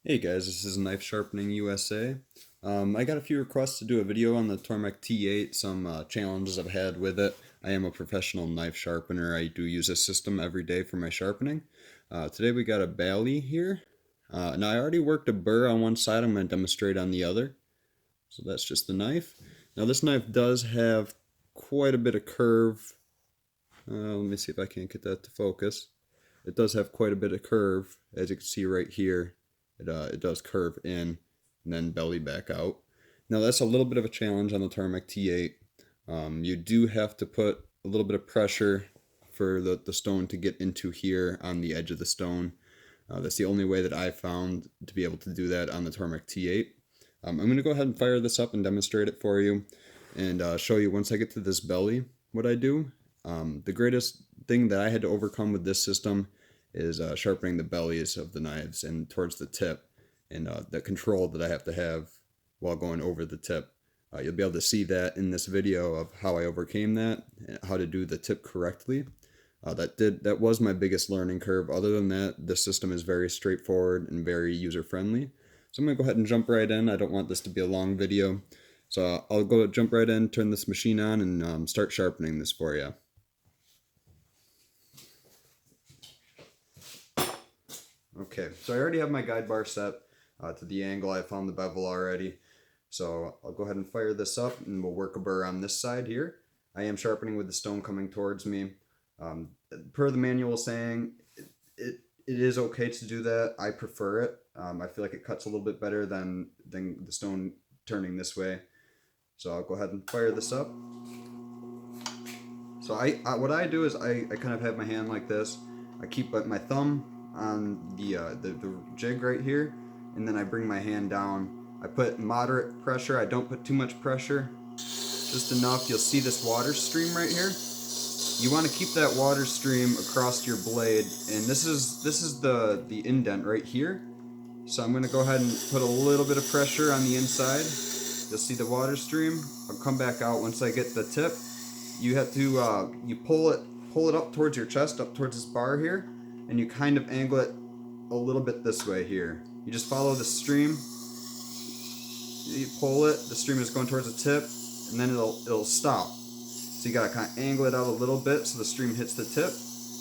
Hey guys, this is Knife Sharpening USA. I got a few requests to do a video on the Tormek T8, some challenges I've had with it. I am a professional knife sharpener. I do use this system every day for my sharpening. Today we got a bally here. Now I already worked a burr on one side, I'm going to demonstrate on the other. So that's just the knife. Now this knife does have quite a bit of curve. Let me see if I can't get that to focus. It does have quite a bit of curve, as you can see right here. It does curve in and then belly back out. Now that's a little bit of a challenge on the Tormek T8. You do have to put a little bit of pressure for the stone to get into here on the edge of the stone. That's the only way that I found to be able to do that on the Tormek T8. I'm going to go ahead and fire this up and demonstrate it for you and show you once I get to this belly what I do. The greatest thing that I had to overcome with this system is sharpening the bellies of the knives and towards the tip, and the control that I have to have while going over the tip. You'll be able to see that in this video of how I overcame that, and how to do the tip correctly. That was my biggest learning curve. Other than that, the system is very straightforward and very user-friendly. So I'm going to go ahead and jump right in. I don't want this to be a long video. So I'll go jump right in, turn this machine on, and start sharpening this for you. Okay, so I already have my guide bar set to the angle. I found the bevel already. So I'll go ahead and fire this up and we'll work a burr on this side here. I am sharpening with the stone coming towards me. Per the manual saying, it is okay to do that. I prefer it. I feel like it cuts a little bit better than the stone turning this way. So I'll go ahead and fire this up. So what I do is I kind of have my hand like this. I keep my thumb on the jig right here, and then I bring my hand down. I put moderate pressure. I don't put too much pressure, just enough. You'll see this water stream right here. You want to keep that water stream across your blade, and this is the indent right here. So I'm going to go ahead and put a little bit of pressure on the inside. You'll see the water stream. I'll come back out once I get the tip. You have to you pull it up towards your chest, up towards this bar here, and you kind of angle it a little bit this way here. You just follow the stream. You pull it, the stream is going towards the tip, and then it'll stop. So you gotta kind of angle it out a little bit so the stream hits the tip,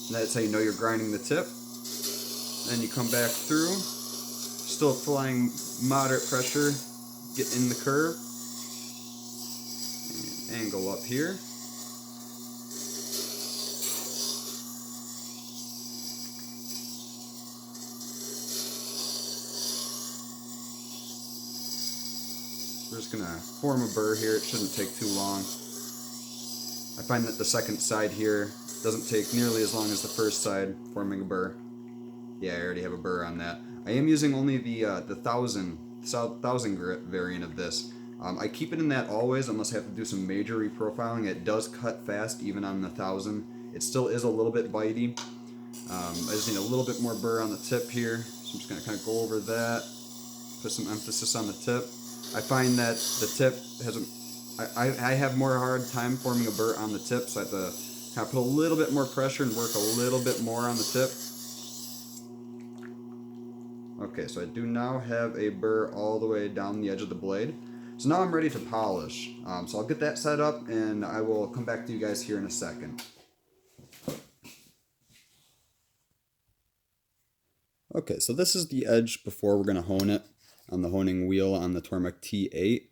and that's how you know you're grinding the tip. Then you come back through, still applying moderate pressure, get in the curve, and angle up here. We're just gonna form a burr here. It shouldn't take too long. I find that the second side here doesn't take nearly as long as the first side forming a burr. Yeah, I already have a burr on that. I am using only the 1000 grit variant of this. I keep it in that always unless I have to do some major reprofiling. It does cut fast even on the 1000. It still is a little bit bitey. I just need a little bit more burr on the tip here. So I'm just gonna kind of go over that, put some emphasis on the tip. I find that the tip has I have more hard time forming a burr on the tip, so I have to kind of put a little bit more pressure and work a little bit more on the tip. Okay, so I do now have a burr all the way down the edge of the blade. So now I'm ready to polish. So I'll get that set up and I will come back to you guys here in a second. Okay, so this is the edge before we're going to hone it on the honing wheel on the Tormek T8.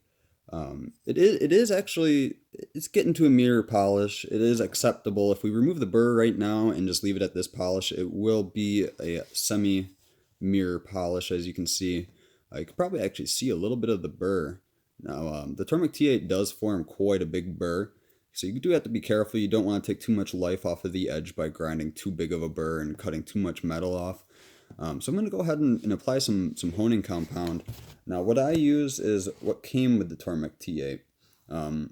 It is actually, it's getting to a mirror polish. It is acceptable. If we remove the burr right now and just leave it at this polish, it will be a semi-mirror polish, as you can see. You can probably actually see a little bit of the burr. Now, the Tormek T8 does form quite a big burr, so you do have to be careful. You don't want to take too much life off of the edge by grinding too big of a burr and cutting too much metal off. So I'm going to go ahead and apply some honing compound. Now what I use is what came with the Tormek T8.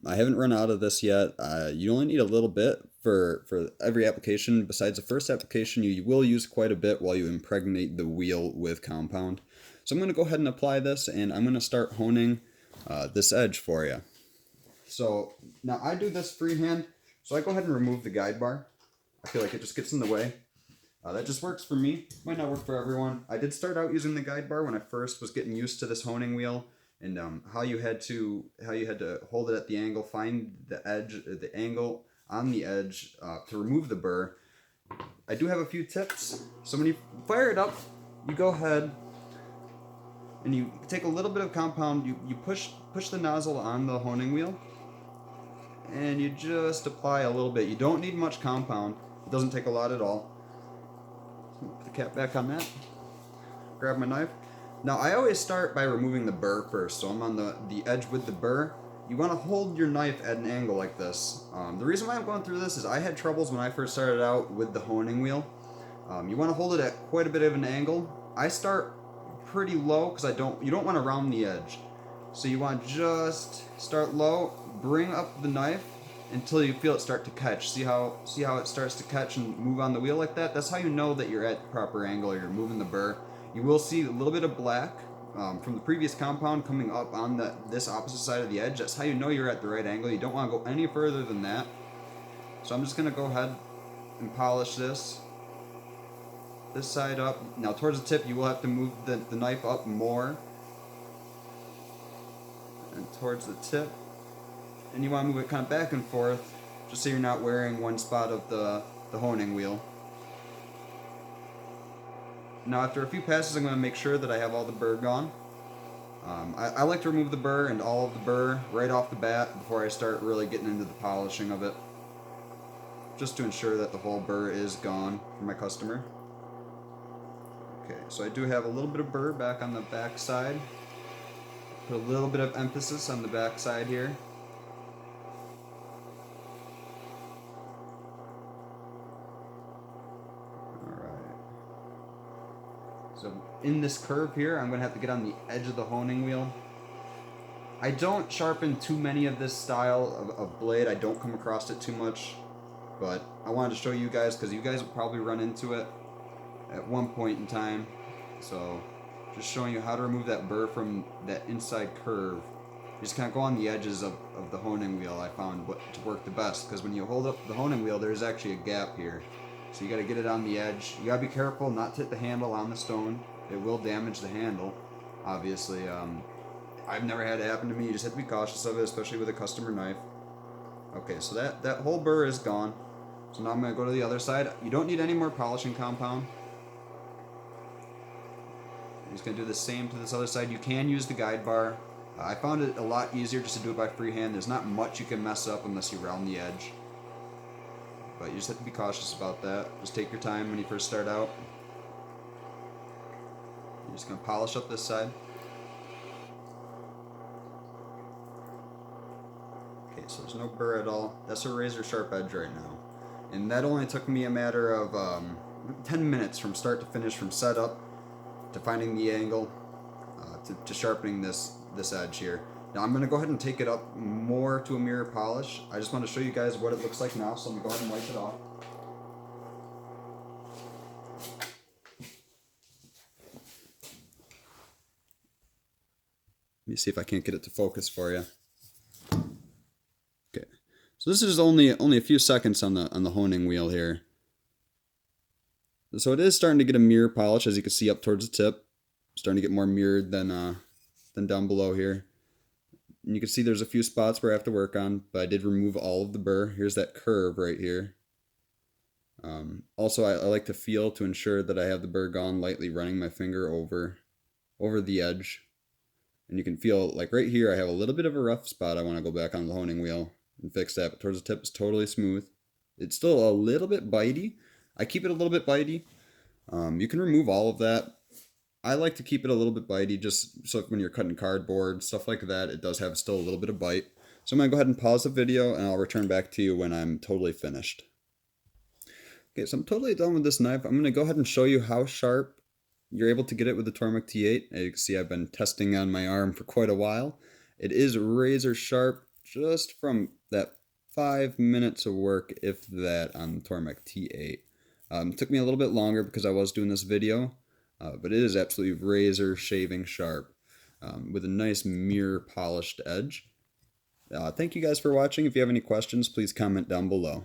I haven't run out of this yet. You only need a little bit for every application. Besides the first application, you will use quite a bit while you impregnate the wheel with compound. So I'm going to go ahead and apply this, and I'm going to start honing this edge for you. So now I do this freehand, so I go ahead and remove the guide bar. I feel like it just gets in the way. That just works for me. Might not work for everyone. I did start out using the guide bar when I first was getting used to this honing wheel, and how you had to hold it at the angle, find the edge, the angle on the edge to remove the burr. I do have a few tips. So when you fire it up, you go ahead and you take a little bit of compound. You push the nozzle on the honing wheel, and you just apply a little bit. You don't need much compound. It doesn't take a lot at all. Put the cap back on that. Grab my knife. Now I always start by removing the burr first. So I'm on the edge with the burr. You want to hold your knife at an angle like this. The reason why I'm going through this is I had troubles when I first started out with the honing wheel. You want to hold it at quite a bit of an angle. I start pretty low because you don't want to round the edge. So you want to just start low, bring up the knife until you feel it start to catch. See how it starts to catch and move on the wheel like that? That's how you know that you're at the proper angle or you're moving the burr. You will see a little bit of black from the previous compound coming up on this opposite side of the edge. That's how you know you're at the right angle. You don't want to go any further than that. So I'm just going to go ahead and polish this side up. Now towards the tip you will have to move the knife up more and towards the tip, and you want to move it kind of back and forth just so you're not wearing one spot of the honing wheel. Now after a few passes I'm going to make sure that I have all the burr gone. I like to remove the burr and all of the burr right off the bat before I start really getting into the polishing of it, just to ensure that the whole burr is gone for my customer. Okay, so I do have a little bit of burr back on the back side. Put a little bit of emphasis on the back side here. Alright. So in this curve here, I'm going to have to get on the edge of the honing wheel. I don't sharpen too many of this style of blade. I don't come across it too much. But I wanted to show you guys because you guys will probably run into it at one point in time. So just showing you how to remove that burr from that inside curve. You just kind of go on the edges of the honing wheel. I found what to work the best, because when you hold up the honing wheel there's actually a gap here. So you got to get it on the edge. You got to be careful not to hit the handle on the stone. It will damage the handle, obviously. I've never had it happen to me. You just have to be cautious of it, especially with a customer knife. Okay, so that whole burr is gone. So now I'm going to go to the other side. You don't need any more polishing compound. I'm just going to do the same to this other side. You can use the guide bar. I found it a lot easier just to do it by freehand. There's not much you can mess up unless you round the edge. But you just have to be cautious about that. Just take your time when you first start out. You're just going to polish up this side. Okay, so there's no burr at all. That's a razor sharp edge right now. And that only took me a matter of 10 minutes from start to finish, from setup to finding the angle to sharpening this edge here. Now I'm going to go ahead and take it up more to a mirror polish. I just want to show you guys what it looks like now, so let me go ahead and wipe it off. Let me see if I can't get it to focus for you. Okay, so this is only a few seconds on the honing wheel here. So it is starting to get a mirror polish, as you can see up towards the tip. Starting to get more mirrored than down below here. And you can see there's a few spots where I have to work on, but I did remove all of the burr. Here's that curve right here. Also, I like to feel to ensure that I have the burr gone, lightly running my finger over the edge. And you can feel, like right here, I have a little bit of a rough spot. I want to go back on the honing wheel and fix that, but towards the tip it's totally smooth. It's still a little bit bitey. I keep it a little bit bitey. You can remove all of that. I like to keep it a little bit bitey, just so when you're cutting cardboard, stuff like that, it does have still a little bit of bite. So I'm going to go ahead and pause the video, and I'll return back to you when I'm totally finished. Okay, so I'm totally done with this knife. I'm going to go ahead and show you how sharp you're able to get it with the Tormek T8. As you can see, I've been testing on my arm for quite a while. It is razor sharp just from that 5 minutes of work, if that, on the Tormek T8. It took me a little bit longer because I was doing this video. But it is absolutely razor shaving sharp with a nice mirror polished edge. Thank you guys for watching. If you have any questions, please comment down below.